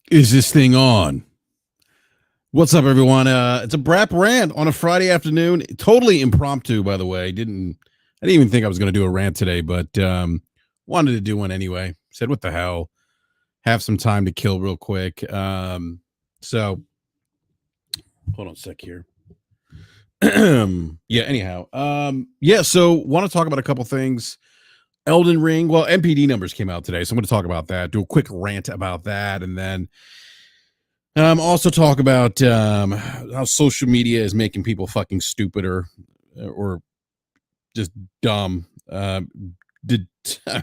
Is this thing on? What's up, everyone? It's a BRAP rant on a Friday afternoon. Totally impromptu, by the way. I didn't even think I was going to do a rant today, but wanted to do one anyway. Said, what the hell? Have some time to kill real quick. So hold on a sec here. Yeah. Anyhow, yeah. So want to talk about a couple things. Elden Ring. Well, MPD numbers came out today, so I'm going to talk about that. Do a quick rant about that, and then also talk about how social media is making people fucking stupider or just dumb. Did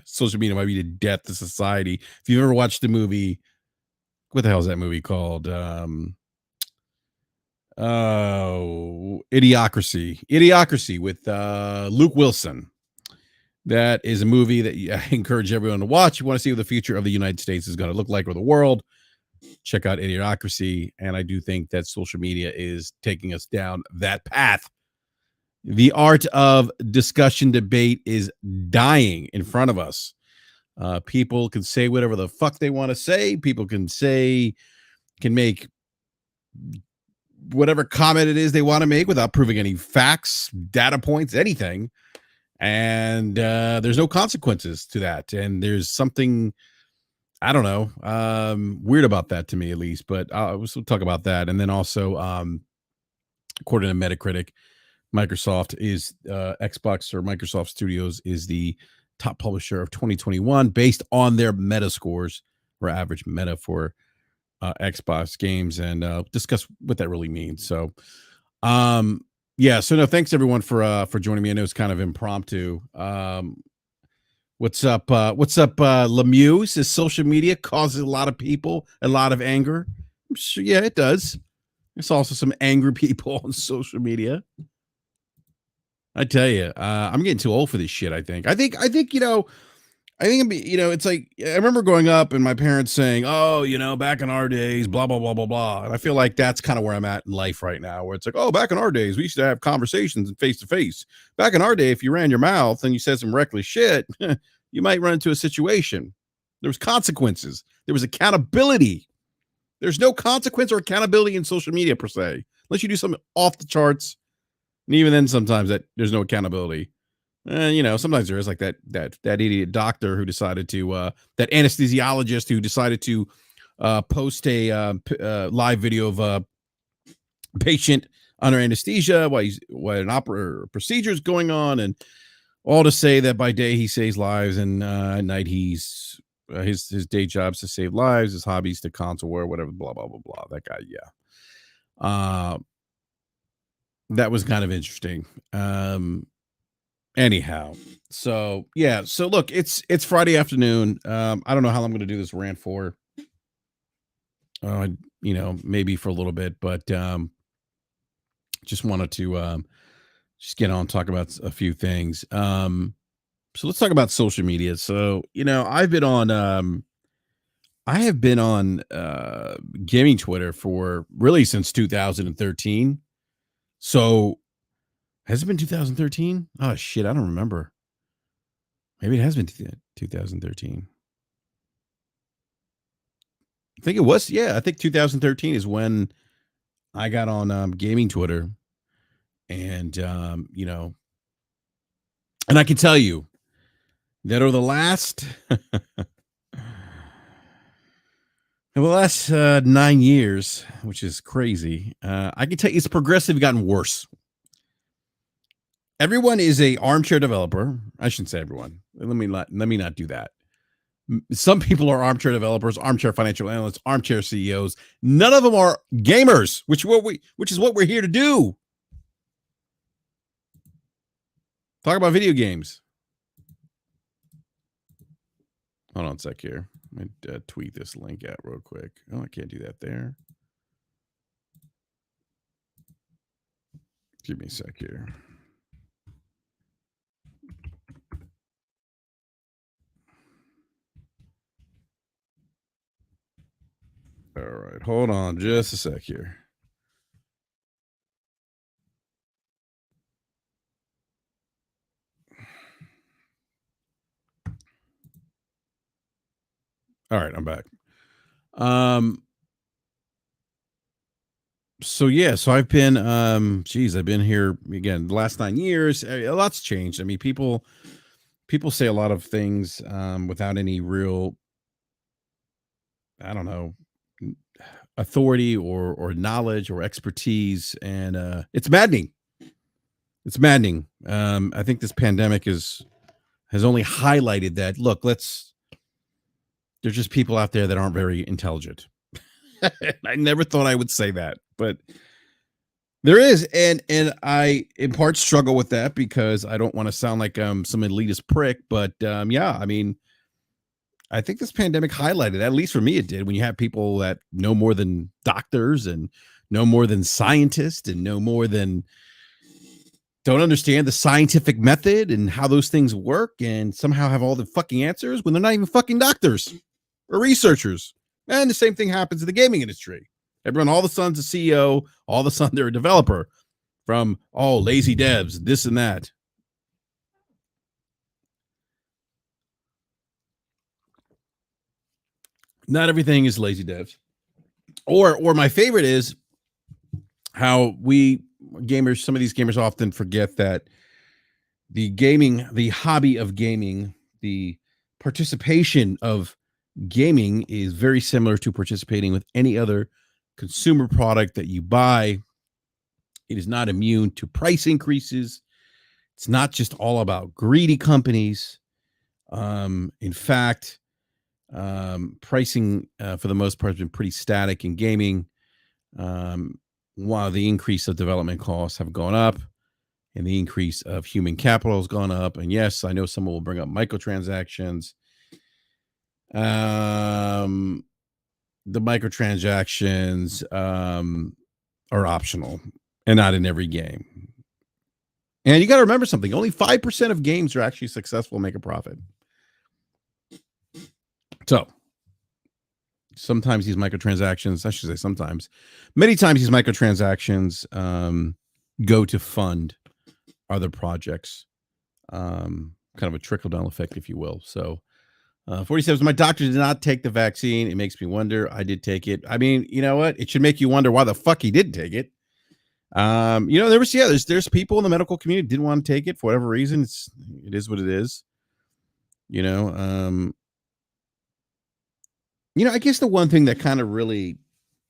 social media might be the death of society. If you've ever watched the movie, what the hell is that movie called? Idiocracy with Luke Wilson. That is a movie that I encourage everyone to watch. You want to see what the future of the United States is going to look like, or the world. Check out Idiocracy. And I do think that social media is taking us down that path. The art of discussion debate is dying in front of us. People can say whatever the fuck they want to say. People can make whatever comment it is they want to make without proving any facts, data points, anything. And there's no consequences to that. And there's something, I don't know, weird about that to me, at least. But we'll talk about that. And then also, according to Metacritic, Microsoft is Xbox or Microsoft Studios is the top publisher of 2021 based on their meta scores or average meta for Xbox games, and discuss what that really means. So, yeah. So no, thanks everyone for joining me. I know it's kind of impromptu. What's up? Lemieux says social media causes a lot of people a lot of anger. Sure, yeah, it does. There's also some angry people on social media. I tell you, I'm getting too old for this shit. I think, it's like, I remember growing up and my parents saying, oh, back in our days, blah, blah, blah, blah, blah. And I feel like that's kind of where I'm at in life right now, where it's like, oh, back in our days, we used to have conversations face to face. Back in our day, if you ran your mouth and you said some reckless shit, you might run into a situation. There was consequences. There was accountability. There's no consequence or accountability in social media per se, unless you do something off the charts. And even then, sometimes there's no accountability. Sometimes there is, like that idiot doctor who decided to that anesthesiologist who decided to post a live video of a patient under anesthesia while an procedure is going on, and all to say that by day he saves lives, and at night he's his day job's to save lives, his hobbies to console war, whatever, blah blah blah blah. That guy, yeah. That was kind of interesting. Anyhow, so yeah, so look, it's Friday afternoon. I don't know how long I'm going to do this rant for. Maybe for a little bit, but just wanted to just get on and talk about a few things. So let's talk about social media. So I have been on gaming Twitter for really since 2013. So has it been 2013? Oh shit, I don't remember. Maybe it has been 2013. I think it was. Yeah, I think 2013 is when I got on gaming Twitter, and and I can tell you that over the last 9 years, which is crazy, I can tell you it's progressively gotten worse. Everyone is a armchair developer. I shouldn't say everyone. Let me not do that. Some people are armchair developers, armchair financial analysts, armchair CEOs. None of them are gamers, which is what we're here to do. Talk about video games. Hold on a sec here. Let me tweet this link out real quick. Oh, I can't do that there. Give me a sec here. All right, hold on just a sec here. All right, I'm back. So yeah, so I've been geez, I've been here again the last 9 years. A lot's changed. I mean, people say a lot of things without any real, I don't know, n- authority or knowledge or expertise, and it's maddening. It's maddening. I think this pandemic has only highlighted that. Look, let's there's just people out there that aren't very intelligent. I never thought I would say that, but there is, and I in part struggle with that because I don't want to sound like some elitist prick, but yeah, I mean, I think this pandemic highlighted, at least for me it did, when you have people that know more than doctors and know more than scientists and know more than don't understand the scientific method and how those things work and somehow have all the fucking answers when they're not even fucking doctors or researchers. And the same thing happens in the gaming industry. Everyone, all of a sudden's a CEO, all of a sudden they're a developer from, oh, lazy devs, this and that. Not everything is lazy devs. Or my favorite is how we gamers, some of these gamers often forget that the hobby of gaming, the participation of gaming is very similar to participating with any other consumer product that you buy. It is not immune to price increases. It's not just all about greedy companies. In fact, pricing for the most part has been pretty static in gaming, um, while the increase of development costs have gone up and the increase of human capital has gone up. And yes, I know someone will bring up microtransactions. Um, the microtransactions are optional and not in every game. And you got to remember something: only 5% of games are actually successful and make a profit. So sometimes these microtransactions, I should say sometimes, many times these microtransactions go to fund other projects, kind of a trickle down effect, if you will. So 47, my doctor did not take the vaccine. It makes me wonder. I did take it. I mean, you know what? It should make you wonder why the fuck he didn't take it. There was, yeah, there's people in the medical community didn't want to take it for whatever reason. It is what it is. You know, um, I guess the one thing that kind of really,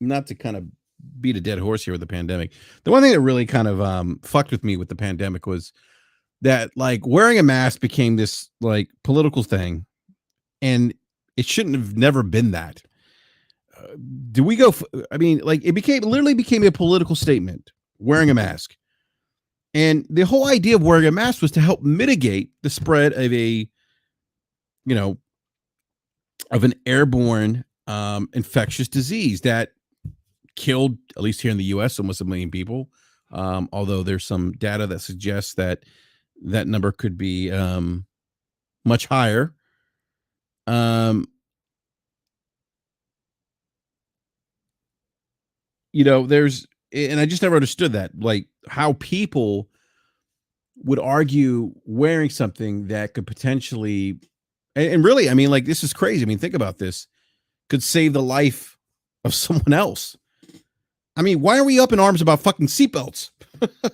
not to kind of beat a dead horse here with the pandemic, the one thing that really kind of fucked with me with the pandemic was that like wearing a mask became this like political thing, and it shouldn't have never been that. Uh, do we go? I mean, like it literally became a political statement wearing a mask, and the whole idea of wearing a mask was to help mitigate the spread of you know, an airborne infectious disease that killed, at least here in the U.S., almost 1 million people. Although there's some data that suggests that that number could be much higher. Um, there's, and I just never understood that, like how people would argue wearing something that could potentially, and really, I mean, like this is crazy. I mean, think about this, could save the life of someone else. I mean, why are we up in arms about fucking seatbelts?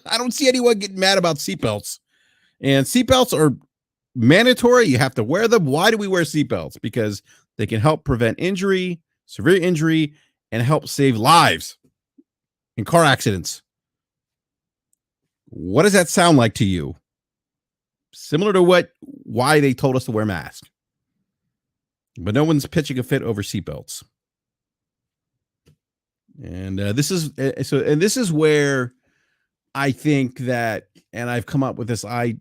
I don't see anyone getting mad about seatbelts. And seatbelts are mandatory. You have to wear them. Why do we wear seatbelts? Because they can help prevent injury, severe injury, and help save lives in car accidents. What does that sound like to you? Similar to why they told us to wear masks. But no one's pitching a fit over seatbelts. And this is where I think that, and I've come up with this, this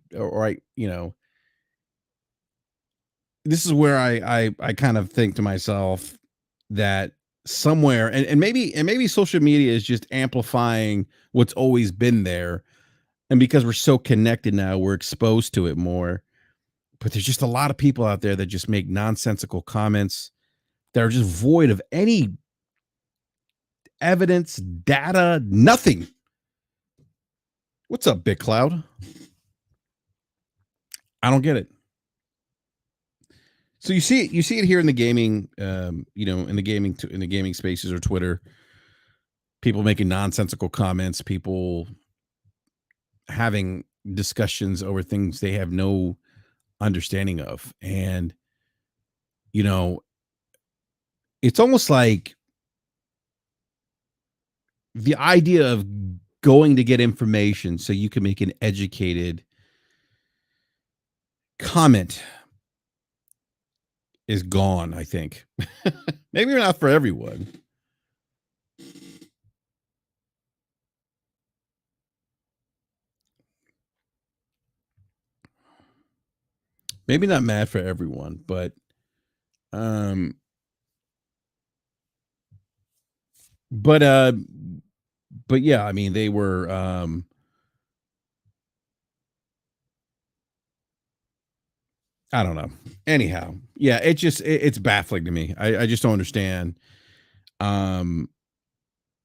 is where I kind of think to myself that somewhere, and maybe social media is just amplifying what's always been there, and because we're so connected now, we're exposed to it more. But there's just a lot of people out there that just make nonsensical comments that are just void of any evidence, data, nothing. What's up, Big Cloud? I don't get it. So you see it here in the gaming, in the gaming spaces or Twitter. people making nonsensical comments, people having discussions over things they have no understanding of. And, you know, it's almost like the idea of going to get information so you can make an educated comment is gone, I think. Maybe not for everyone. Maybe not mad for everyone, um but yeah, I mean they were I don't know. Anyhow, yeah, it's baffling to me. I just don't understand um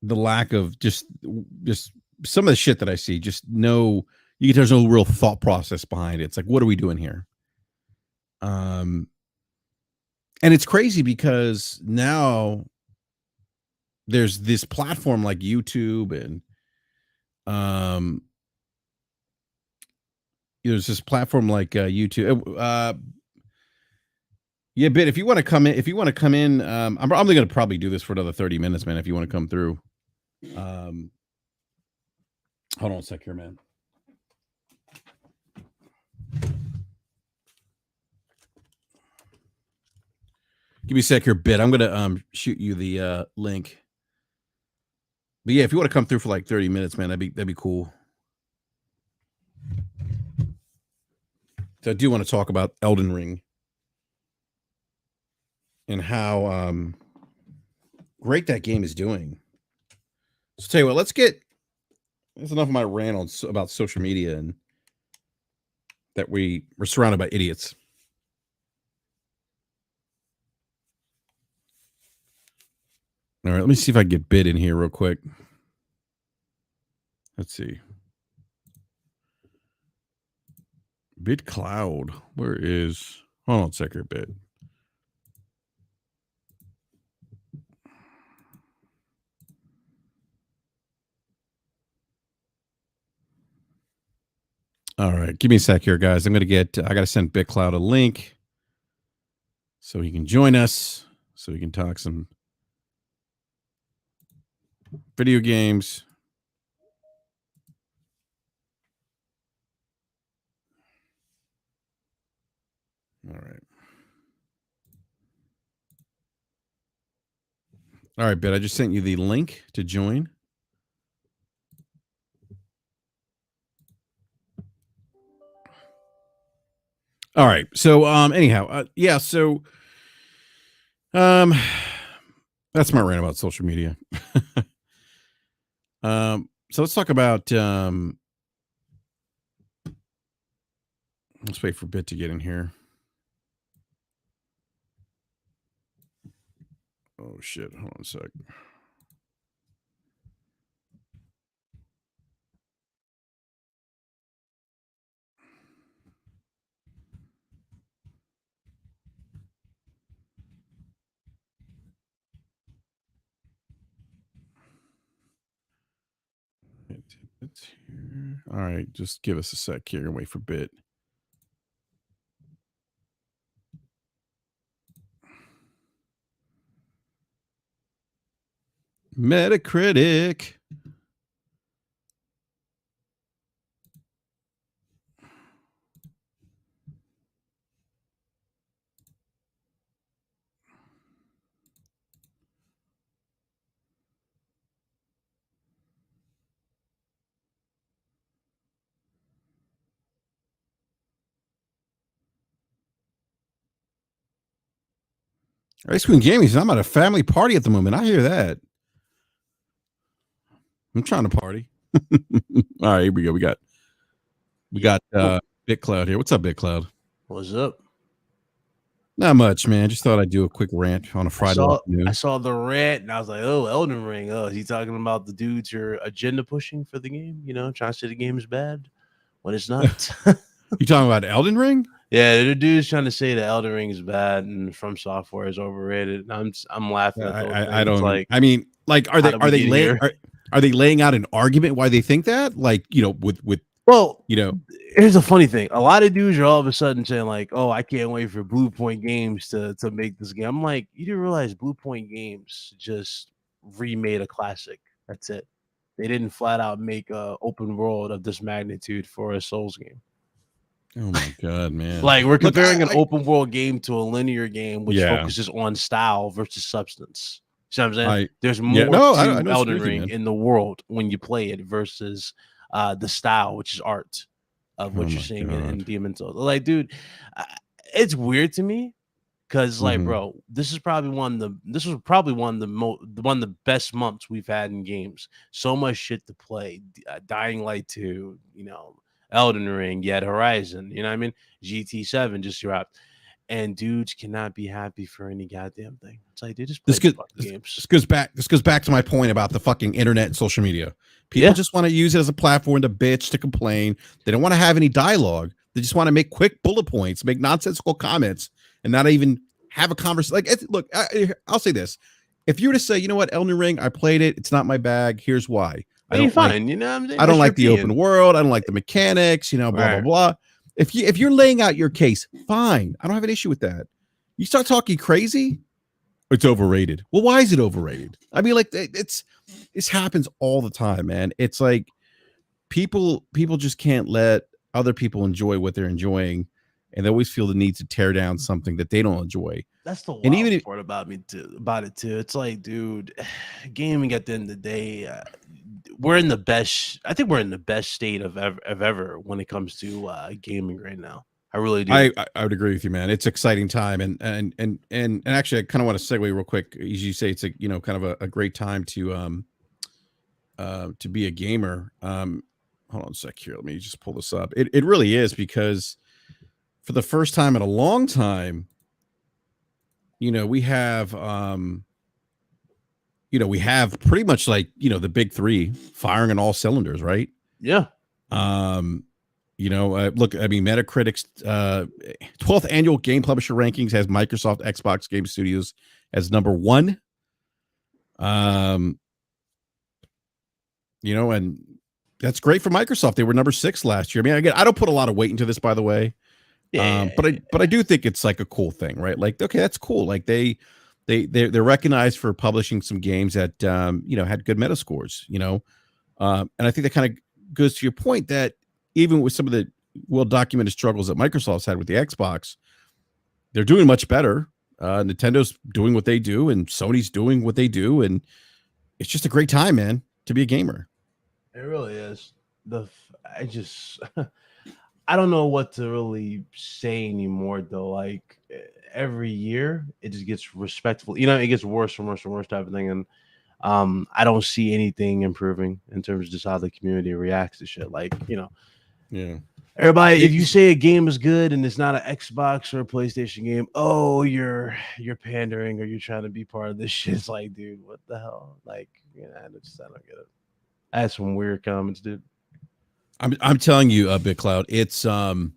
the lack of just some of the shit that I see. Just no, there's no real thought process behind it. It's like, what are we doing here? Um, and it's crazy because now there's this platform like YouTube and um there's this platform like YouTube. Yeah, but if you want to come in, I'm only going to probably do this for another 30 minutes, man. If you want to come through, hold on a sec here, man. Give me a sec here, bit. I'm gonna shoot you the link. But yeah, if you want to come through for like 30 minutes, man, that'd be cool. So I do want to talk about Elden Ring and how great that game is doing. So tell you what, that's enough of my rant on about social media and that we're surrounded by idiots. All right, let me see if I can get bid in here real quick. Let's see. Bid Cloud. Where is? Hold on a sec here, bid. All right, give me a sec here, guys. I got to send BitCloud a link so he can join us, so we can talk some video games. All right. All right, Bit. I just sent you the link to join. All right. So anyhow, yeah, so that's my rant about social media. So let's talk about let's wait for Bit to get in here. Oh shit, hold on a sec. It's here. All right, just give us a sec here and wait for Bit. Metacritic. Ice Queen Gaming says I'm at a family party at the moment. I hear that. I'm trying to party. All right, here we go. We got BitCloud here. What's up, BitCloud? What's up? Not much, man. Just thought I'd do a quick rant on a Friday afternoon. I saw the rant and I was like, oh, Elden Ring. Oh, is he talking about the dudes who are agenda pushing for the game? You know, trying to say the game is bad when it's not. You talking about Elden Ring? Yeah, the dude's trying to say that Elden Ring is bad and From Software is overrated. I'm laughing. I don't like. I mean, Like, how did we get here? are they laying out an argument why they think that? Like, you know, with Well, you know, here's a funny thing. A lot of dudes are all of a sudden saying like, "Oh, I can't wait for Blue Point Games to make this game." I'm like, you didn't realize Blue Point Games just remade a classic. That's it. They didn't flat out make a open world of this magnitude for a Souls game. oh my god, man. Like we're Look, comparing an open world game to a linear game, which yeah, focuses on style versus substance. See what I'm saying? I There's yeah, more no, I to don't disagree Elden with you, Ring man. in the world when you play it versus the style, which is art of Oh what you're my seeing in god. Demon Souls. Like, dude, I, it's weird to me because, like, Mhm. bro, this was probably one of the best months we've had in games. So much shit to play. Dying Light 2, you know, Elden Ring, yet Horizon, you know what I mean? GT7 just dropped. And dudes cannot be happy for any goddamn thing. It's like they just play This the goes fucking this, games. this goes back to my point about the fucking internet and social media. People Yeah. just want to use it as a platform to bitch, to complain. They don't want to have any dialogue. They just want to make quick bullet points, make nonsensical comments, and not even have a conversation. Like, look, I'll say this: if you were to say, you know what, Elden Ring, I played it, it's not my bag. Here's why. I mean, fine. You know what I'm saying? I don't That's your like the open opinion. world. I don't like the mechanics. You know, blah blah Right. blah. If you're laying out your case, fine. I don't have an issue with that. You start talking crazy, it's overrated. Well, why is it overrated? I mean, like this happens all the time, man. It's like people just can't let other people enjoy what they're enjoying, and they always feel the need to tear down something that they don't enjoy. That's the And wild even if, part about it too. It's like, dude, gaming at the end of the day, we're in the best. I think we're in the best state of ever when it comes to gaming right now. I really do. I would agree with you, man. It's exciting time, and actually, I kind of want to segue real quick. As you say, it's a kind of a great time to be a gamer. Hold on a sec here. Let me just pull this up. It really is, because for the first time in a long time, we have we have pretty much like the big three firing on all cylinders, right? Yeah. Look, I mean, Metacritic's 12th annual game publisher rankings has Microsoft Xbox Game Studios as number 1. And that's great for Microsoft. They were number 6 last year. I mean, again, I don't put a lot of weight into this, by the way. Yeah. But I do think it's like a cool thing, right? Like, okay, that's cool. Like they're recognized for publishing some games that had good meta scores, and I think that kind of goes to your point that even with some of the well-documented struggles that Microsoft's had with the Xbox, they're doing much better. Nintendo's doing what they do, and Sony's doing what they do, and it's just a great time, man, to be a gamer. It really is. I don't know what to really say anymore, though. Like every year, it just gets respectful. It gets worse and worse and worse type of thing, and I don't see anything improving in terms of just how the community reacts to shit. Like, Yeah. everybody, if you say a game is good and it's not an Xbox or a PlayStation game, oh, you're pandering or you're trying to be part of this shit. It's like, dude, what the hell? Like, I don't get it. I had some weird comments, dude. I'm telling you, Big Cloud, it's dude,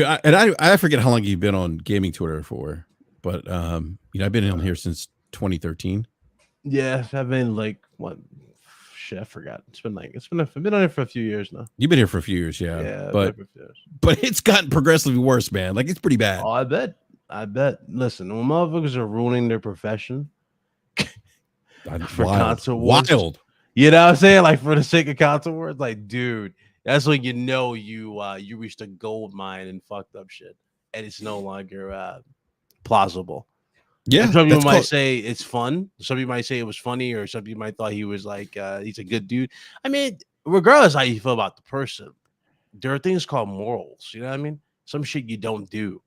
I forget how long you've been on gaming Twitter for, but I've been on here since 2013. Yeah, I've been like what shit, I forgot. I've been on it for a few years now. You've been here for a few years, yeah. Yeah, But it's gotten progressively worse, man. Like, it's pretty bad. Oh, I bet. Listen, when motherfuckers are ruining their profession for console wars, wild. You know what I'm saying? Like, for the sake of console wars, like, dude, that's when you reached a gold mine and fucked up shit, and it's no longer plausible. Yeah, and some people might say it's fun. Some people might say it was funny, or some people might thought he was like he's a good dude. I mean, regardless how you feel about the person, there are things called morals. You know what I mean? Some shit you don't do,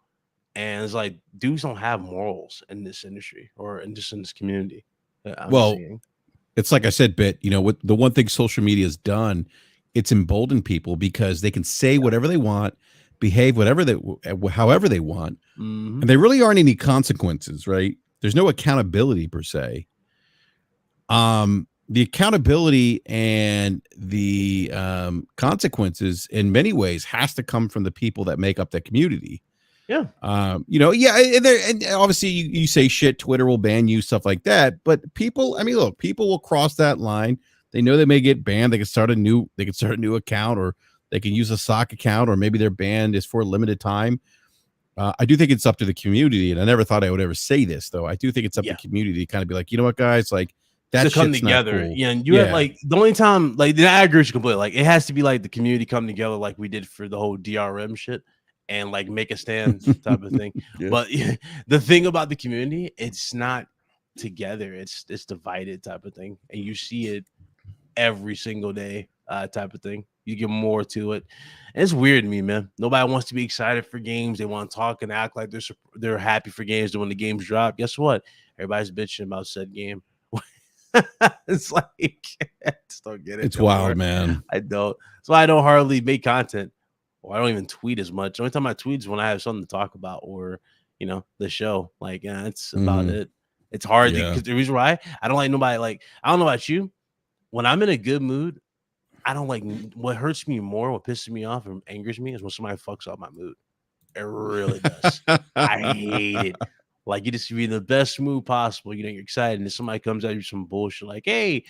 and it's like dudes don't have morals in this industry or in this community. It's like I said, Bit. What the one thing social media has done, it's emboldened people because they can say whatever they want, behave however they want, and there really aren't any consequences, right? There's no accountability per se. The accountability and the consequences in many ways has to come from the people that make up that community. Yeah. You know, yeah, and obviously you say shit, Twitter will ban you, stuff like that. But people, I mean, look, people will cross that line. They know they may get banned. They can start a new account, or they can use a sock account, or maybe their ban is for a limited time. I do think it's up to the community, and I never thought I would ever say this, though. I do think it's up to Yeah. the community to kind of be like, you know what, guys, like that To come shit's not together. cool. Yeah. And you have Yeah. like the only time, like, I agree with you completely. Like, it has to be like the community come together, like we did for the whole DRM shit, and like make a stand type of thing. Yeah. But the thing about the community, it's not together, it's divided type of thing. And you see it every single day, type of thing. You get more to it. And it's weird to me, man. Nobody wants to be excited for games. They want to talk and act like they're happy for games. And when the games drop, guess what? Everybody's bitching about said game. It's like I just don't get it. It's no more. wild, man. I don't. That's why I don't hardly make content, or I don't even tweet as much. The only time I tweet is when I have something to talk about, or the show. Like, yeah, that's about it. It's hard because the reason why I don't like nobody. Like, I don't know about you. When I'm in a good mood, I don't like what hurts me more, what pisses me off and angers me is when somebody fucks up my mood. It really does. I hate it. Like, you just be in the best mood possible. You're excited, and then somebody comes at you with some bullshit like, "Hey,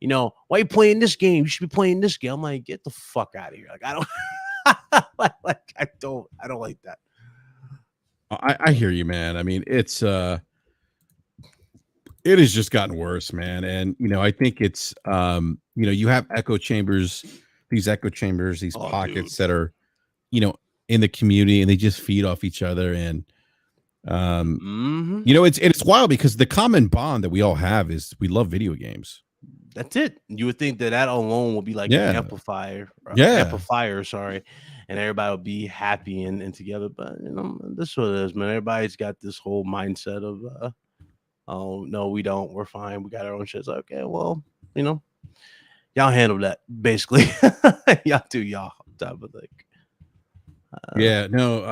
why are you playing this game? You should be playing this game." I'm like, get the fuck out of here. Like, I don't I don't like that. I hear you, man. I mean, it has just gotten worse, man. And I think it's you have these pockets that are in the community, and they just feed off each other. And it's wild because the common bond that we all have is we love video games. That's it. You would think that alone will be like an amplifier, sorry, and everybody will be happy and together. But this is what it is, man. Everybody's got this whole mindset of oh no, we don't. We're fine. We got our own shit. It's like, okay, well, y'all handle that. Basically, y'all do y'all type of thing. Yeah, no,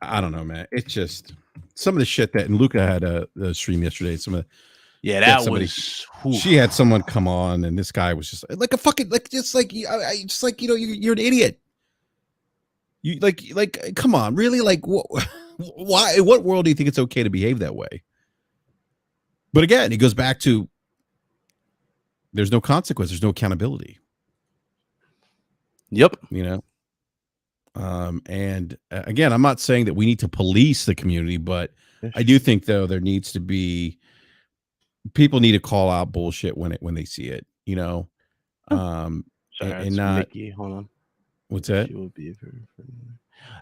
I don't know, man. It's just some of the shit that, and Luca had a stream yesterday. She had someone come on, and this guy was just like a fucking you're an idiot. You like come on, really? Like, why? In what world do you think it's okay to behave that way? But again, it goes back to there's no consequence, there's no accountability. Yep. And again, I'm not saying that we need to police the community, but I do think though there needs to be people need to call out bullshit when they see it, Sorry, and not Mickey. Hold on. What's that? She will be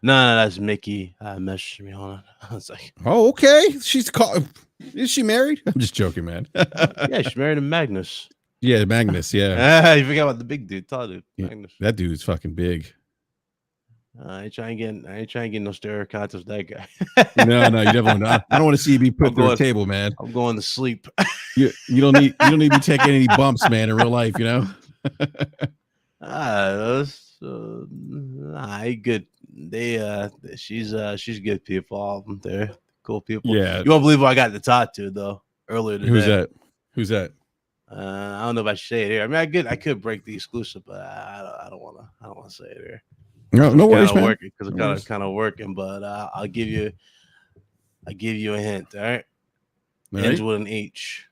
no, that's Mickey. Messaged me. Hold on. I was like, oh, okay. Is she married? I'm just joking, man. Yeah, she's married to Magnus. Yeah, Magnus. Yeah. You forgot about the big dude, tall dude. Yeah, Magnus. that dude's fucking big. I ain't trying to get no stereotypes of that guy. No, you definitely not. I don't want to see you be put through a table, man. I'm going to sleep. You don't need to be taking any bumps, man, in real life, Good. She's good people. All of them, they're cool people. Yeah. You won't believe who I got to talk to though earlier today. Who's that? I don't know if I should say it here. I mean, I could break the exclusive, but I don't want to say it here. No worries, man. Because it's kind of working, but I'll give you a hint. All right. Ends with an H.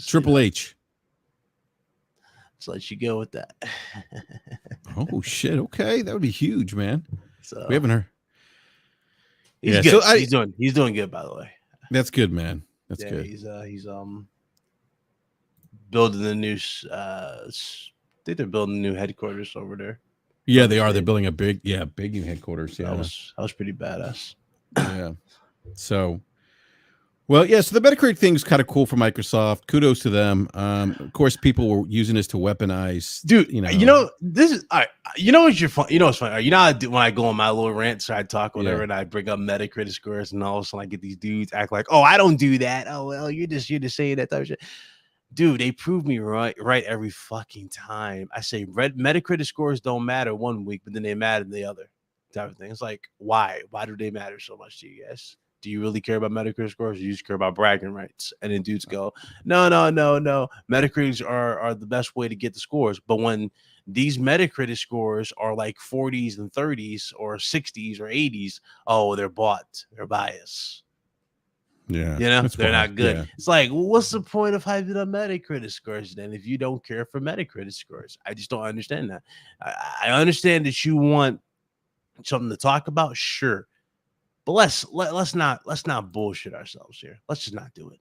Triple H. Just let you go with that. Oh shit! Okay, that would be huge, man. So we haven't heard. He's good. So he's doing good, by the way. That's good, man. That's good. He's building the new. I think they're building new headquarters over there. Yeah, they are. They're building a big new headquarters. Yeah, that was pretty badass. Yeah. So. Well, yeah, so the Metacritic thing is kind of cool for Microsoft. Kudos to them. Of course, people were using this to weaponize. Dude, this is all right. What's your fun? What's funny? When I go on my little rant, so I talk whatever, and I bring up Metacritic scores, and all of a sudden I get these dudes act like, "Oh, I don't do that. Oh, well, you're just saying that type of shit." Dude, they prove me right every fucking time. I say Metacritic scores don't matter one week, but then they matter the other type of thing. It's like, why? Why do they matter so much to you guys? do you really care about Metacritic scores? Or you just care about bragging rights? And then dudes go, no, no, no, no. Metacritics are the best way to get the scores. But when these Metacritic scores are like 40s and 30s or 60s or 80s, oh, they're bought, they're biased. Yeah, You know, that's they're wild. not good. Yeah, It's like, well, what's the point of hyping up Metacritic scores then if you don't care for Metacritic scores? I just don't understand that. I understand that you want something to talk about, sure, but let's not bullshit ourselves here. Let's just not do it.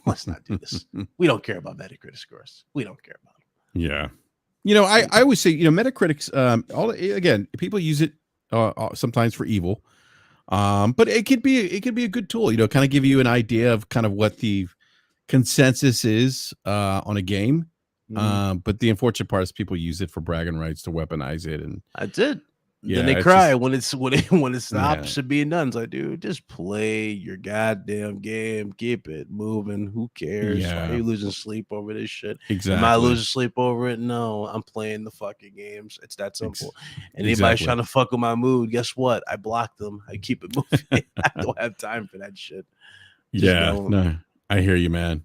Let's not do this. We don't care about Metacritic scores. We don't care about them. yeah. You know, I always say, you know, Metacritic's all again, people use it sometimes for evil. But it could be a good tool, you know, kind of give you an idea of kind of what the consensus is on a game. But the unfortunate part is people use it for bragging rights to weaponize it, and That's it. yeah, Then they it's cry just when it yeah, stops being done. It's like, dude, just play your goddamn game. Keep it moving. Who cares? Why are yeah, you losing sleep over this shit? Am I exactly, losing sleep over it? No, I'm playing the fucking games. It's that simple. And anybody's exactly. trying to fuck with my mood, guess what? I block them. I keep it moving. I don't have time for that shit. Just Yeah, don't. no, I hear you, man.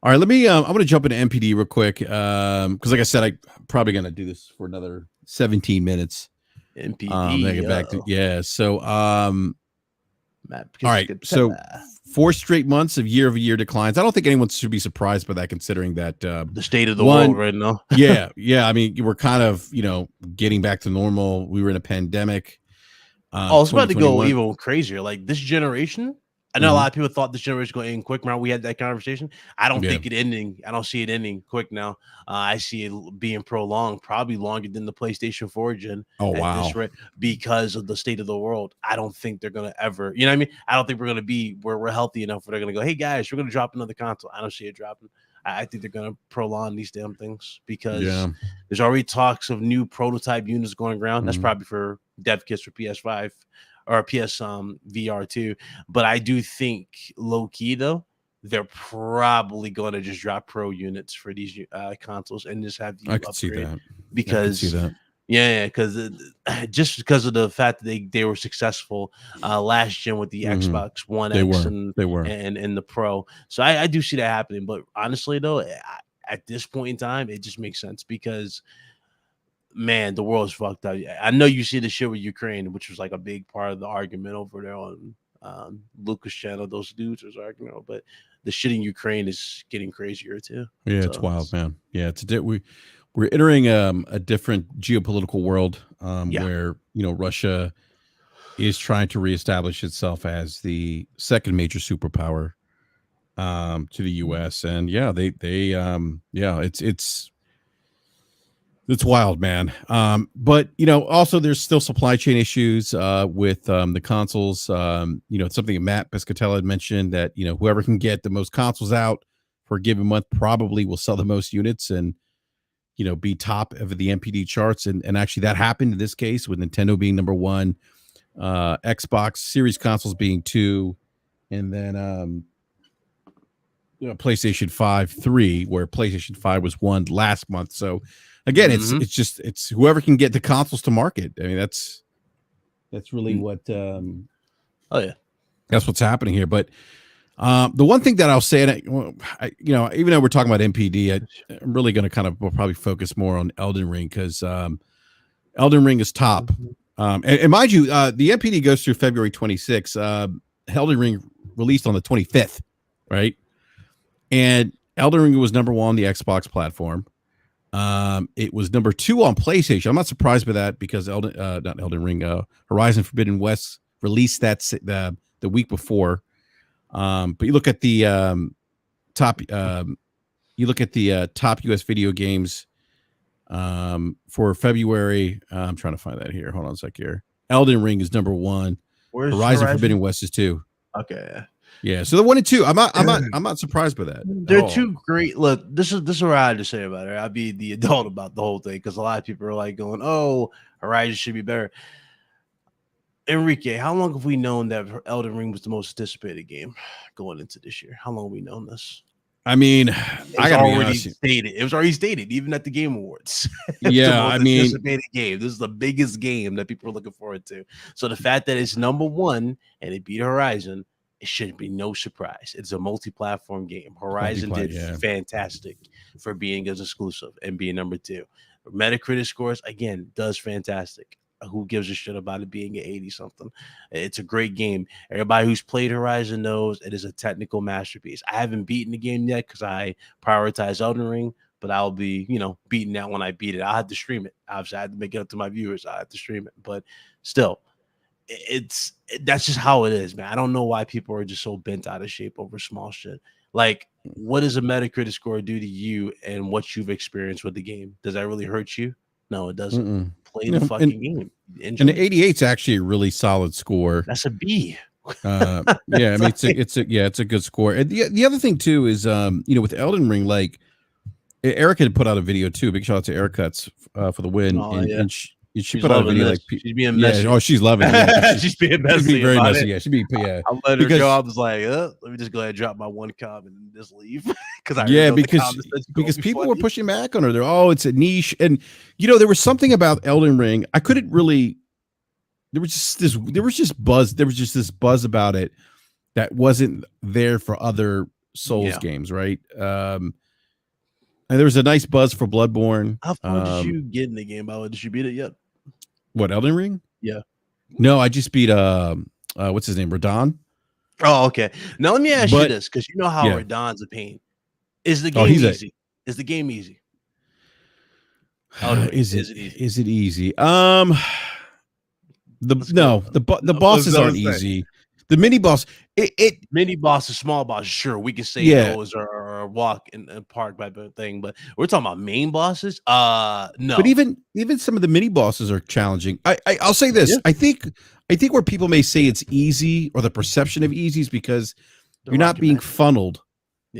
All right, let me. I'm going to jump into MPD real quick because, like I said, I'm probably going to do this for another 17 minutes. Then I NPD, get back to yeah. So, all right. So, 4 straight months of year-over-year declines. I don't think anyone should be surprised by that, considering that the state of the one. world right now. Yeah. I mean, we're kind of getting back to normal. We were in a pandemic. Oh, it's about to go 2021. even crazier. Like this generation, I know a Mhm. lot of people thought this generation was going to end quick. Remember, we had that conversation. I don't Yeah. think it ending. I don't see it ending quick now. I see it being prolonged, probably longer than the PlayStation 4 gen Oh at this wow. rate because of the state of the world. I don't think they're going to ever, you know what I mean? I don't think we're going to be where we're healthy enough where they're going to go, hey guys, we're going to drop another console. I don't see it dropping. I think they're going to prolong these damn things because Yeah. there's already talks of new prototype units going around. That's Mhm. probably for dev kits for PS5 or PS VR too. But I do think low key though, they're probably going to just drop pro units for these consoles and just have you I could see upgrade that. I could see because that. yeah, because just because of the fact that they were successful last gen with the Mhm. Xbox One They X were. They were. and the Pro. So I do see that happening. But honestly though, at this point in time, it just makes sense because man, the world's fucked up. I know you see the shit with Ukraine, which was like a big part of the argument over there on Lucas channel. Those dudes was arguing, but the shit in Ukraine is getting crazier too. Yeah, it's So wild, man. Yeah, we're entering a different geopolitical world yeah, where Russia is trying to reestablish itself as the second major superpower to the U.S. And yeah, yeah, it's wild, man. But also there's still supply chain issues with the consoles. It's something that Matt Piscatella had mentioned that whoever can get the most consoles out for a given month probably will sell the most units and be top of the MPD charts. And actually that happened in this case with Nintendo being number one, Xbox Series consoles being two, and then PlayStation 5 3, where PlayStation 5 was one last month. So again, it's whoever can get the consoles to market. I mean, that's really what oh yeah, that's what's happening here. But the one thing that I'll say, and even though we're talking about MPD, I'm really going to we'll probably focus more on Elden Ring because Elden Ring is top. And mind you, the MPD goes through February 26th. Elden Ring released on the 25th, right? And Elden Ring was number one on the Xbox platform. It was number two on PlayStation. I'm not surprised by that because not Elden Ring, Horizon Forbidden West released that the week before. But you look at the top, top US video games for February. I'm trying to find that here. Hold on a sec here. Elden Ring is number one. Where's Horizon Forbidden West is two. Okay. Yeah, so the 1 and 2. I'm not surprised by that. They're two great. Look, this is what I had to say about it. I'll be the adult about the whole thing because a lot of people are like going, "Oh, Horizon should be better." Enrique, how long have we known that Elden Ring was the most anticipated game going into this year? How long have we known this? I mean, It I was gotta be already honest. stated. It was already stated, even at the Game Awards. It's the Yeah, most I mean, anticipated game. This is the biggest game that people are looking forward to. So the fact that it's number one and it beat Horizon, it should be no surprise. It's a multi-platform game. Horizon multiply. did Yeah, fantastic for being as exclusive and being number two. Metacritic scores again does fantastic. Who gives a shit about it being an 80 something? It's a great game. Everybody who's played Horizon knows it is a technical masterpiece. I haven't beaten the game yet because I prioritize Elden Ring, but I'll be, beating that when I beat it. I'll have to stream it. Obviously, I have to make it up to my viewers. I have to stream it, but still, that's just how it is, man. I don't know why people are just so bent out of shape over small shit. Like, what does a Metacritic score do to you and what you've experienced with the game? Does that really hurt you? No, it doesn't. mm-mm. Play the And fucking game. Enjoy and it. the 88 is actually a really solid score. That's a B. Yeah, I mean, it's a good score. And the other thing too is, with Elden Ring, like Erica had put out a video too. Big shout out to Erica for the win, Oh yeah, and she she's put out a loving video this. like, She's being yeah, messy. oh, she's loving it. Yeah, She's being she's messy being very about messy. it. Yeah, yeah, I let her because go. I was like, let me just go ahead and drop my one comment and just leave because I yeah, know the because comments that's gonna be people funny. were pushing back on her. They're, oh, it's a niche, and there was something about Elden Ring. I couldn't really. There was just this buzz about it that wasn't there for other Souls Yeah. games, right? And there was a nice buzz for Bloodborne. How far did you get in the game? By the way, did you beat it yet? What, Elden Ring? Yeah. No, I just beat what's his name, Radon. Oh, okay. Now let me ask you this, because you know how yeah. Radon's a pain. Is the game easy? Is the game easy? Is it easy? Is it easy? The bosses aren't easy. The mini boss, mini bosses, small bosses, sure, we can say those are walk in a park type of thing, but we're talking about main bosses. No, but even some of the mini bosses are challenging. I'll say this: I think where people may say it's easy, or the perception of easy, is because you're not being funneled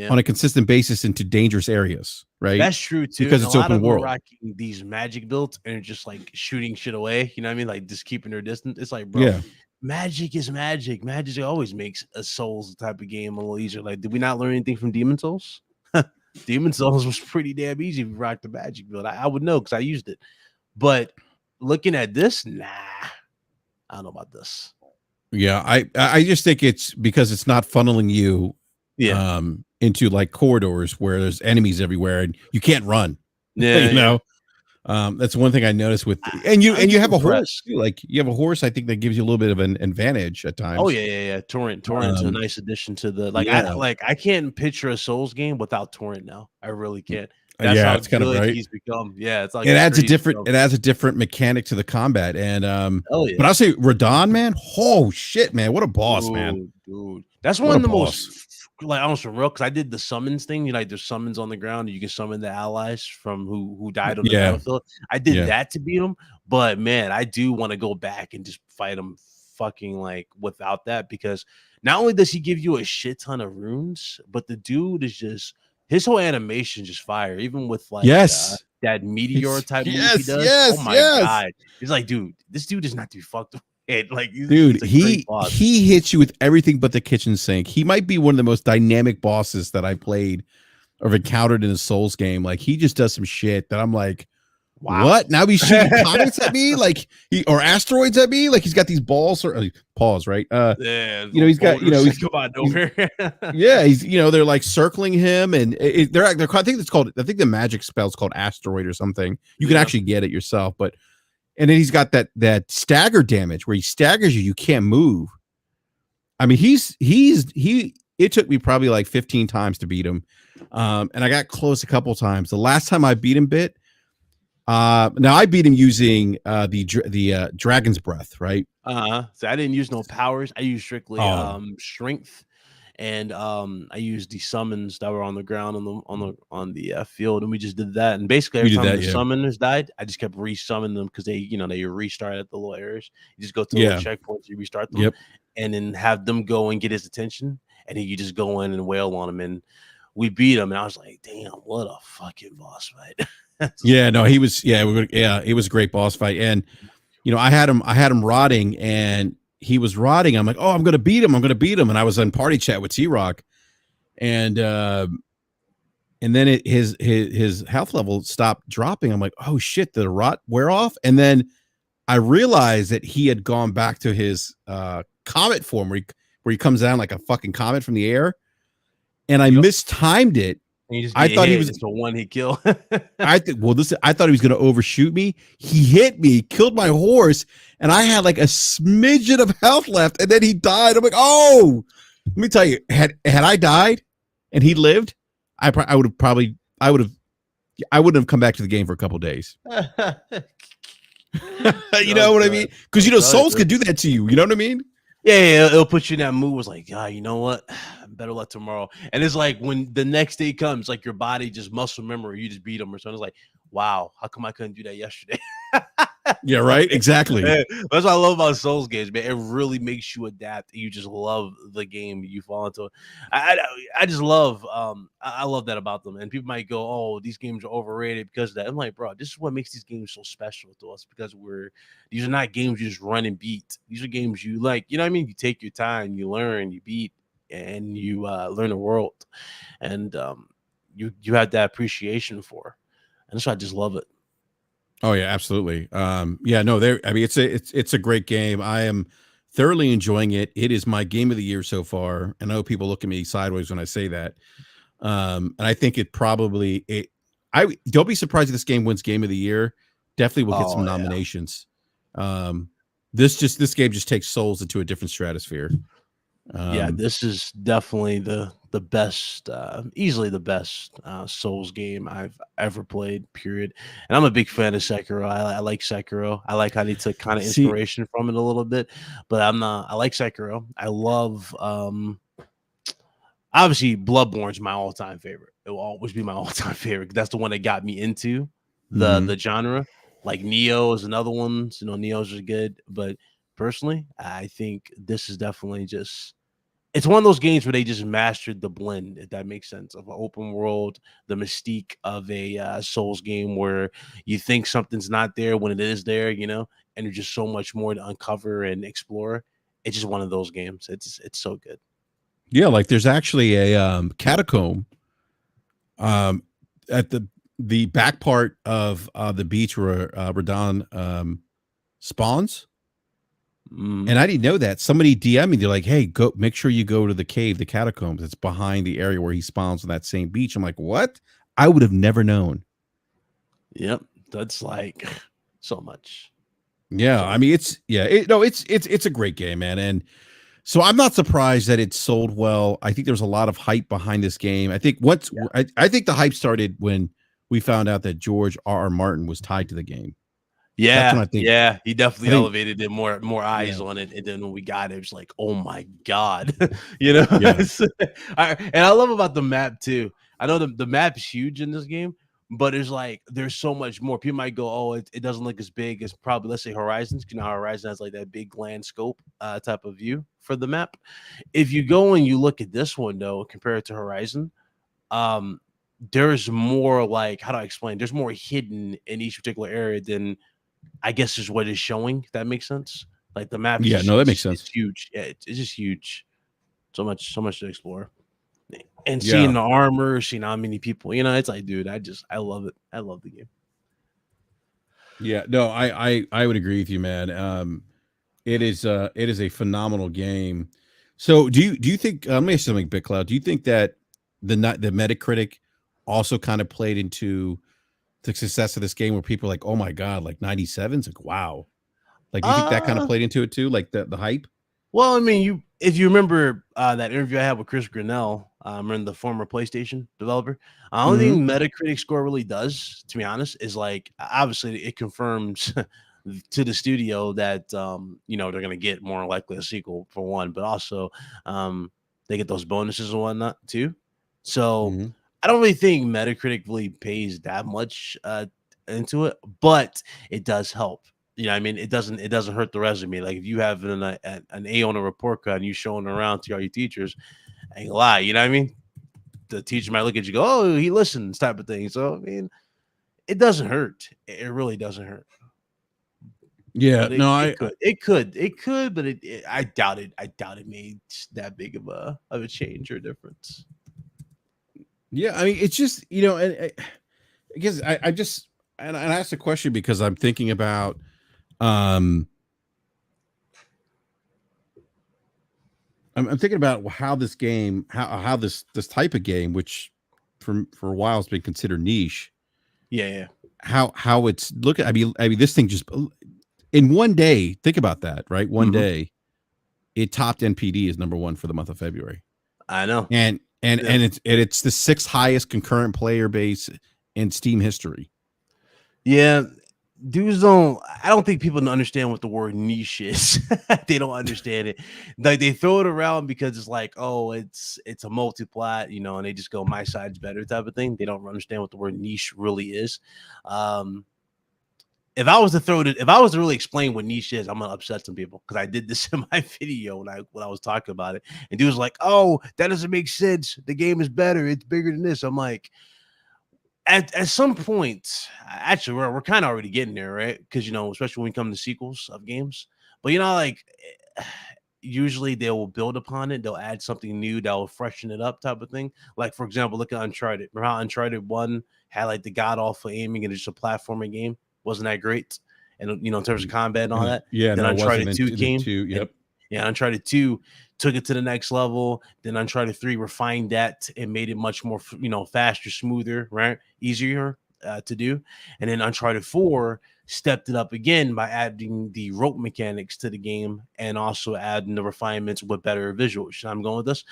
on a consistent basis into dangerous areas, right? That's true too, because it's open world. Rocking these magic builds and just like shooting shit away, you know what I mean? Like just keeping their distance. It's like, bro, magic is magic. Magic always makes a Souls type of game a little easier. Like, did we not learn anything from Demon Souls? Demon Souls was pretty damn easy if you rocked the magic build. I would know because I used it. But looking at this, nah, I don't know about this. Yeah, I just think it's because it's not funneling you into like corridors where there's enemies everywhere and you can't run. Yeah, that's one thing I noticed with, and you have a horse too. Like you have a horse, I think that gives you a little bit of an advantage at times. Oh yeah. Torrent's a nice addition to the I can't picture a Souls game without Torrent now. I really can't. That's how it's kind of right. He's become. Yeah, it's like it adds a different mechanic to the combat. And but I'll say Radon, man, oh shit, man, what a boss, man, dude. That's one of the most like almost real, because I did the summons thing. You know, like there's summons on the ground, and you can summon the allies from who died on the battlefield. I did that to beat them, but man, I do want to go back and just fight them fucking like without that, because not only does he give you a shit ton of runes, but the dude is just his whole animation just fire, even with like that meteor type move he does. Oh my god, he's like, dude, this dude does not do fucked up. Like, dude, he hits you with everything but the kitchen sink. He might be one of the most dynamic bosses that I played or encountered in a Souls game. Like, he just does some shit that I'm like, wow, what? Now he's shooting comets at me, like or asteroids at me. Like he's got these balls or paws, right? He's got he's come on over. He's they're like circling him, and they're I think it's called. I think the magic spell's called asteroid or something. You can actually get it yourself, but. And then he's got that stagger damage where he staggers you. You can't move. I mean, it took me probably like 15 times to beat him. And I got close a couple times. The last time I beat him now I beat him using the dragon's breath, right? So I didn't use no powers. I used strictly strength. And I used the summons that were on the ground on the field, and we just did that. And basically, every time the summoners died, I just kept resummoning them because they restart at the little areas. You just go to the checkpoints, you restart them, and then have them go and get his attention, and then you just go in and wail on him. And we beat him, and I was like, "Damn, what a fucking boss fight!" He was. It was a great boss fight, and I had him rotting, and he was rotting. I'm like, oh, I'm gonna beat him. And I was on party chat with T-Rock, and and then his health level stopped dropping. I'm like, oh shit, did the rot wear off? And then I realized that he had gone back to his comet form where he comes down like a fucking comet from the air, and I Yep. mistimed it. And you just I get thought he hit. was. It's a one hit kill. I thought he was going to overshoot me. He hit me, killed my horse, and I had like a smidgen of health left, and then he died. I'm like, oh, let me tell you, had I died and he lived, I would have probably I wouldn't have come back to the game for a couple of days. You know what I mean? Because souls could do that to you. You know what I mean? Yeah, it'll put you in that mood. Was like, you know what? Better luck tomorrow. And it's like when the next day comes, like your body just muscle memory. You just beat them or something. It's like, wow, how come I couldn't do that yesterday? Yeah, right. Exactly. Man, that's what I love about Souls games, man. It really makes you adapt. You just love the game you fall into. I just love I love that about them. And people might go, oh, these games are overrated because of that. I'm like, bro, this is what makes these games so special to us because these are not games you just run and beat. These are games you like, you know what I mean? You take your time, you learn, you beat, and you learn the world. And you have that appreciation for. And that's why I just love it. Oh yeah, absolutely. Yeah, no, there. I mean, it's a great game. I am thoroughly enjoying it. It is my game of the year so far. I know people look at me sideways when I say that, and I think it probably it. I don't be surprised if this game wins game of the year. Definitely will get some nominations. This game just takes Souls into a different stratosphere. Yeah, this is definitely the best, easily the best Souls game I've ever played. Period. And I'm a big fan of Sekiro. I like Sekiro. I like how they took kind of See, inspiration from it a little bit, but I'm not. I like Sekiro. I love. Obviously, Bloodborne's my all-time favorite. It will always be my all-time favorite. That's the one that got me into the genre. Like Neo is another one. You know, Neo's are good, but personally, I think this is definitely just it's one of those games where they just mastered the blend, if that makes sense, of an open world, the mystique of a Souls game where you think something's not there when it is there, you know, and there's just so much more to uncover and explore. It's just one of those games. It's so good. yeah, like there's actually a catacomb at the back part of the beach where Radon spawns. And I didn't know that. Somebody DM me. They're like, "Hey, go make sure you go to the cave, the catacombs. It's behind the area where he spawns on that same beach." I'm like, "What? I would have never known." Yep, that's like so much. Yeah, I mean, it's a great game, man. And so I'm not surprised that it sold well. I think there was a lot of hype behind this game. I think I think the hype started when we found out that George R. Martin was tied to the game. That's when Yeah, I think yeah, he definitely I think elevated it more eyes yeah, on it, and then when we got it, it was like, oh my god, you know. yeah. And I love about the map too. I know the map is huge in this game, but it's like there's so much more. People might go, oh, it doesn't look as big as probably let's say Horizons. You know, how Horizon has like that big land scope type of view for the map. If you go and you look at this one though, compared to Horizon, um, there's more like how do I explain? There's more hidden in each particular area than I guess is what it's showing. If that makes sense. Like the map is Yeah, just no, that makes sense. it's huge. Yeah, it's just huge. So much to explore. And seeing Yeah. the armor, seeing how many people, you know, it's like, dude, I love it. I love the game. Yeah, no, I would agree with you, man. It is a phenomenal game. So do you think let me ask you something, BitCloud. Do you think that the Metacritic also kind of played into the success of this game where people are like, oh my god, like 97's like wow. Like do you think that kind of Uh played into it too? Like the hype? well, I mean, if you remember that interview I had with Chris Grinnell, and the former PlayStation developer, I don't think Mm-hmm. Metacritic score really does, to be honest, is like obviously it confirms to the studio that you know they're gonna get more likely a sequel for one, but also they get those bonuses and whatnot too. So Mm-hmm. I don't really think Metacritic really pays that much into it, but it does help. You know, what I mean, it doesn't hurt the resume. Like if you have an A on a report card and you showing around to all your teachers, I ain't gonna lie. You know what I mean? The teacher might look at you, go, "Oh, he listens," type of thing. So I mean, it doesn't hurt. It really doesn't hurt. Yeah, But no, I it could, but I doubt it. I doubt it made that big of a change or difference. Yeah, I mean, it's just, you know, and I guess I just and I asked the question because I'm thinking about um I'm thinking about how this game, how this type of game, which for a while has been considered niche, Yeah, yeah. how it's looking. I mean, this thing just in one day. Think about that, right? One Hmm. day, it topped NPD as number one for the month of February, I know. and and Yeah. and it's the sixth highest concurrent player base in Steam history. Yeah, dudes don't. I don't think people understand what the word niche is. They don't understand it. Like they throw it around because it's like, oh, it's a multi-plat, you know, and they just go my side's better type of thing. They don't understand what the word niche really is. Um, if I was to really explain what niche is, I'm gonna upset some people because I did this in my video when I was talking about it, and dude was like, "Oh, that doesn't make sense. The game is better. It's bigger than this." I'm like, at some point, actually, we're kind of already getting there, right? Because you know, especially when we come to sequels of games. But you know, like usually they will build upon it. They'll add something new that will freshen it up, type of thing. Like for example, look at Uncharted. Remember how Uncharted One had like the god awful aiming and it's just a platforming game? Wasn't that great? And you know, in terms of combat and all that. Yeah, Then no, it wasn't. Uncharted Then Two then came, two. and Yep. yeah, Uncharted 2 took it to the next level. Then Uncharted 3 refined that and made it much more, you know, faster, smoother, right? Easier to do. And then Uncharted 4 stepped it up again by adding the rope mechanics to the game and also adding the refinements with better visuals. I'm going with this.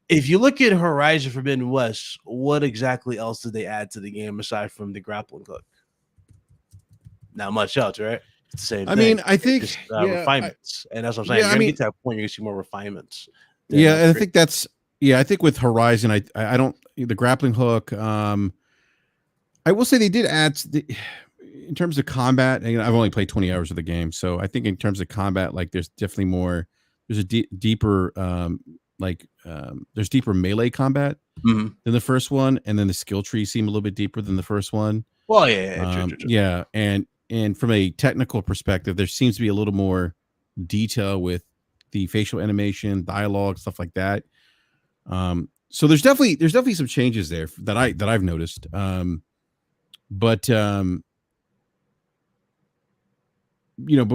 If you look at Horizon Forbidden West, what exactly else did they add to the game aside from the grappling hook? Not much else, right? It's the same I mean, thing. I It's think, just yeah, refinements, and that's what I'm saying. yeah. You're I gonna mean, get to that point. You're gonna see more refinements than yeah, and I upgrade. think that's, yeah. I think with Horizon, I don't, the grappling hook. I will say they did add in terms of combat. And I've only played 20 hours of the game, so I think in terms of combat, like there's definitely more. There's a deeper, there's deeper melee combat Mhm. than the first one, and then the skill trees seem a little bit deeper than the first one. Well, yeah, yeah, true, true, true. Yeah, and from a technical perspective, there seems to be a little more detail with the facial animation, dialogue, stuff like that. So there's definitely some changes there that I've noticed. But but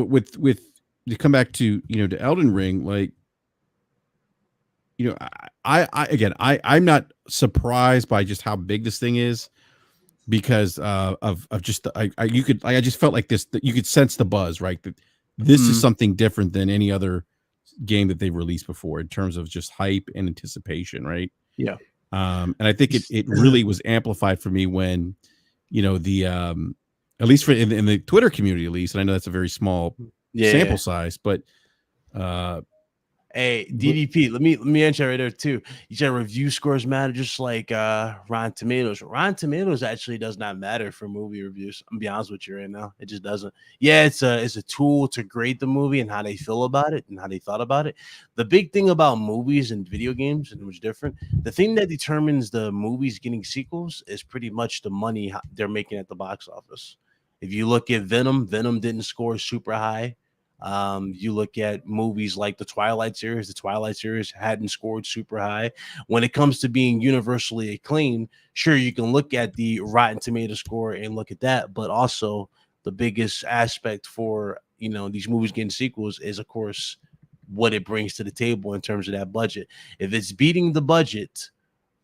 with to come back to to Elden Ring, like I again I'm not surprised by just how big this thing is because of just I just felt like this, that you could sense the buzz, right? That this is Mhm. something different than any other game that they've released before in terms of just hype and anticipation, right? Yeah. And I think it really was amplified for me when the at least in the Twitter community, at least, and I know that's a very small Yeah, sample yeah. size, but uh Hey, but DDP, let me answer right there too. You said review scores matter just like Rotten Tomatoes. Rotten Tomatoes actually does not matter for movie reviews. I'm gonna be honest with you right now. It just doesn't. Yeah, it's a tool to grade the movie and how they feel about it and how they thought about it. The big thing about movies and video games, and it was different, the thing that determines the movies getting sequels is pretty much the money they're making at the box office. If you look at Venom didn't score super high. You look at movies like the Twilight series hadn't scored super high. When it comes to being universally acclaimed, sure, you can look at the Rotten Tomato score and look at that, but also the biggest aspect for these movies getting sequels is, of course, what it brings to the table in terms of that budget. If it's beating the budget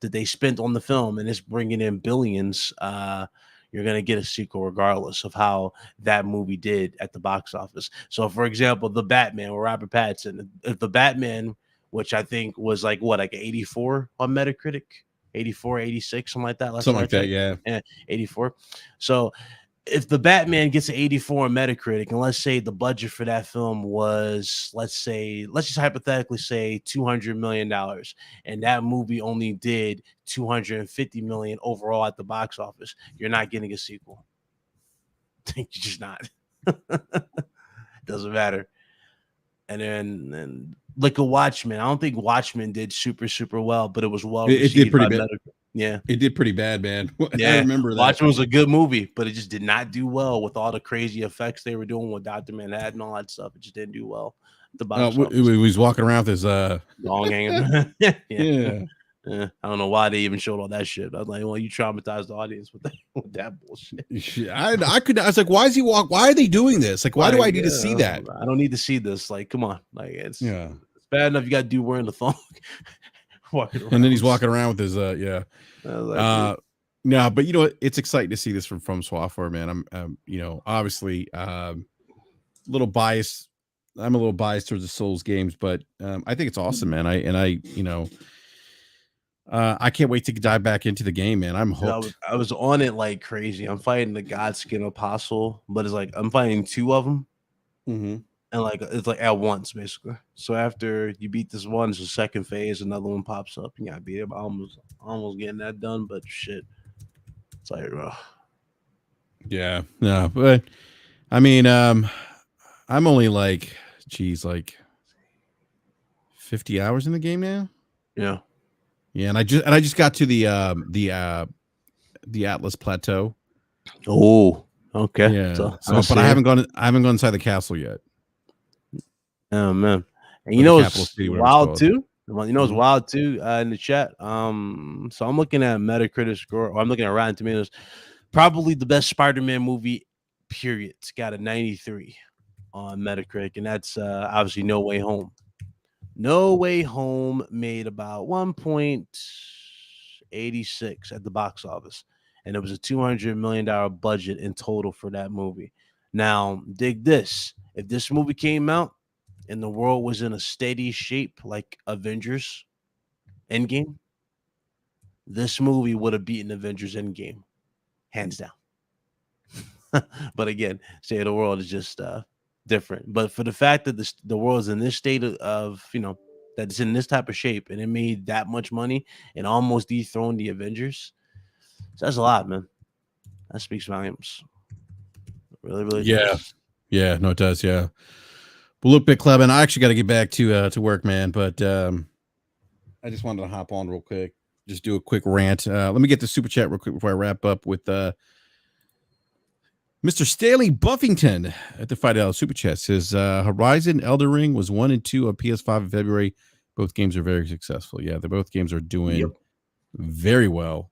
that they spent on the film and it's bringing in billions, you're going to get a sequel regardless of how that movie did at the box office. So, for example, The Batman with Robert Pattinson, if The Batman, which I think was like 84 on Metacritic, 84, 86, something like that. Last something time I like that, checked. yeah. Yeah, 84. So if the Batman gets an 84 on Metacritic, and let's say the budget for that film was, let's just hypothetically say $200 million, and that movie only did 250 million overall at the box office, you're not getting a sequel. You're just not. Doesn't matter. And then like a Watchmen. I don't think Watchmen did super, super well, but it was well It did received pretty by bad. Metacritic. Yeah. It did pretty bad, man. I Yeah, remember that. Watchmen was a good movie, but it just did not do well with all the crazy effects they were doing with Dr. Manhattan and all that stuff. It just didn't do well at the box He office. was walking around with his Long hanging. Yeah. yeah. I don't know why they even showed all that shit. I was like, well, you traumatized the audience with that, with that bullshit. I was like, why is he walk? Why are they doing this? Like, why do Like, I need to see that? I don't need to see this. Like, come on. Like, it's Yeah. bad enough you got to do wearing the thong, walking around. And then he's walking around with his yeah. I was like, dude. No, but you know what? It's exciting to see this from Software, man. I'm you know, obviously a little biased. I'm a little biased towards the Souls games, but I think it's awesome, man. You know, I can't wait to dive back into the game, man. I'm hooked. I was on it like crazy. I'm fighting the Godskin Apostle, but it's like I'm fighting two of them, and like it's like at once, basically. So after you beat this one, it's the second phase, another one pops up, and you gotta beat it. Almost getting that done, but shit, it's like, Yeah, no, but I mean, I'm only like, geez, like 50 hours in the game now. yeah. Yeah, and I just got to the Atlas Plateau. Oh, okay. Yeah. So But I haven't gone inside the castle yet. Oh man. And Or you the know capital it's city, whatever it's wild called. too? You know it's Mhm. wild too in the chat. So I'm looking at Metacritic score, or I'm looking at Rotten Tomatoes. Probably the best Spider-Man movie, period. It's got a 93 on Metacritic, and that's obviously No Way Home. No Way Home made about 1.86 at the box office, and it was a $200 million budget in total for that movie. Now, dig this: if this movie came out and the world was in a steady shape like Avengers Endgame, this movie would have beaten Avengers Endgame, hands down. But again, state of the world is just different. But for the fact that the world is in this state of that it's in this type of shape and it made that much money and almost dethroned the Avengers, says a lot, man. That speaks volumes. It really, really Yeah. does. Yeah, no, it does. Yeah. But look, Big Club, and I actually got to get back to work, man. But I just wanted to hop on real quick, just do a quick rant. Let me get the super chat real quick before I wrap up with Mr. Staley Buffington at the $5 super chat says Horizon Elden Ring was 1 and 2 on PS5 in February. Both games are very successful. Yeah, both games are doing very well.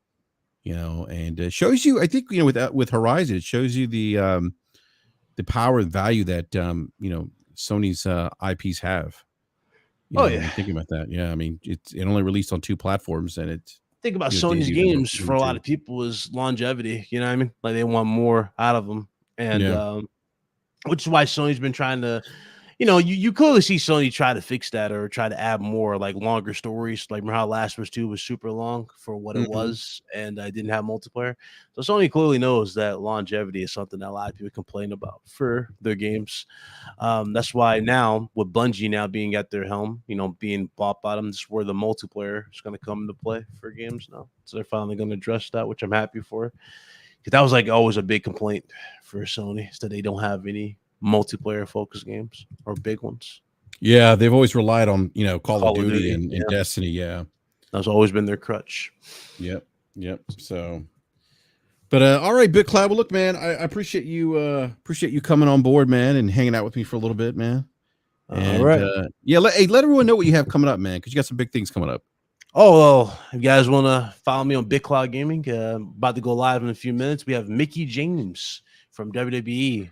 You know, and it shows you. I think with Horizon, it shows you the power and value that Sony's IPs have. Thinking about that. Yeah, I mean, it only released on 2 platforms, and it Think about Sony's debuted games for a lot of people is longevity. You know what I mean? Like they want more out of them, and which is why Sony's been trying to. You clearly see Sony try to fix that or try to add more like longer stories. Like remember how Last of Us 2 was super long for what it was and I didn't have multiplayer. So Sony clearly knows that longevity is something that a lot of people complain about for their games. That's why now with Bungie now being at their helm, being bought by them, this is where the multiplayer is going to come into play for games now. So they're finally going to address that, which I'm happy for. Because that was like always a big complaint for Sony, is that they don't have any multiplayer focused games or big ones. Yeah, they've always relied on Call of Duty and Destiny. Yeah, that's always been their crutch. Yep. So, but all right, Big Cloud. Well, look, man, I appreciate you coming on board, man, and hanging out with me for a little bit, man. And, all right. Let everyone know what you have coming up, man, because you got some big things coming up. Oh, well, if you guys want to follow me on Big Cloud Gaming, about to go live in a few minutes. We have Mickie James from WWE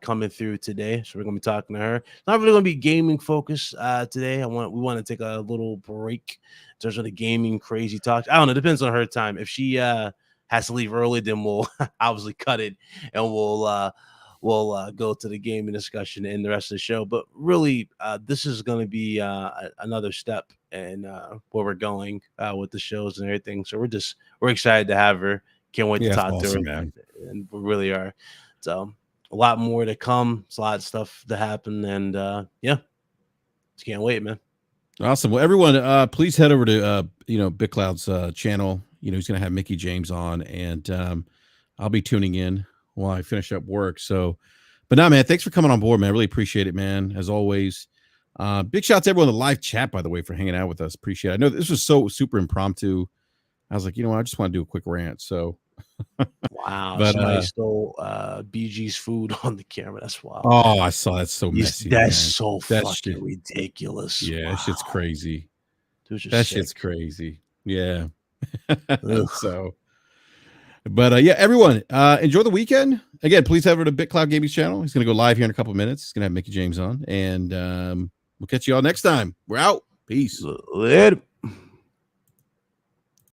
coming through today, so we're gonna be talking to her. It's not really gonna be gaming focused today. We want to take a little break in terms of the gaming crazy talk. I don't know, it depends on her time. If she has to leave early, then we'll obviously cut it and we'll go to the gaming discussion in the rest of the show. But really, this is going to be another step in where we're going with the shows and everything. So we're excited to have her. Can't wait to talk to her, man. And we really are. So a lot more to come. It's a lot of stuff to happen, and just can't wait, man. Awesome. Well, everyone, please head over to Big Cloud's channel. He's going to have Mickie James on, and I'll be tuning in while I finish up work. So, but no, man, thanks for coming on board, man. I really appreciate it, man. As always, big shout out to everyone in the live chat, by the way, for hanging out with us. Appreciate it. I know this was so super impromptu. I was like, I just want to do a quick rant. So, wow, but, somebody stole BG's food on the camera. That's wild. Oh, I saw. That's so messy. That's so fucking ridiculous. Yeah, shit's crazy. Dude's just That sick. shit's crazy. Yeah. Ugh. So, but yeah, everyone, enjoy the weekend. Again, please head over to BitCloud Gaming's channel. He's going to go live here in a couple of minutes. He's going to have Mickey James on, and we'll catch you all next time. We're out. Peace. Later.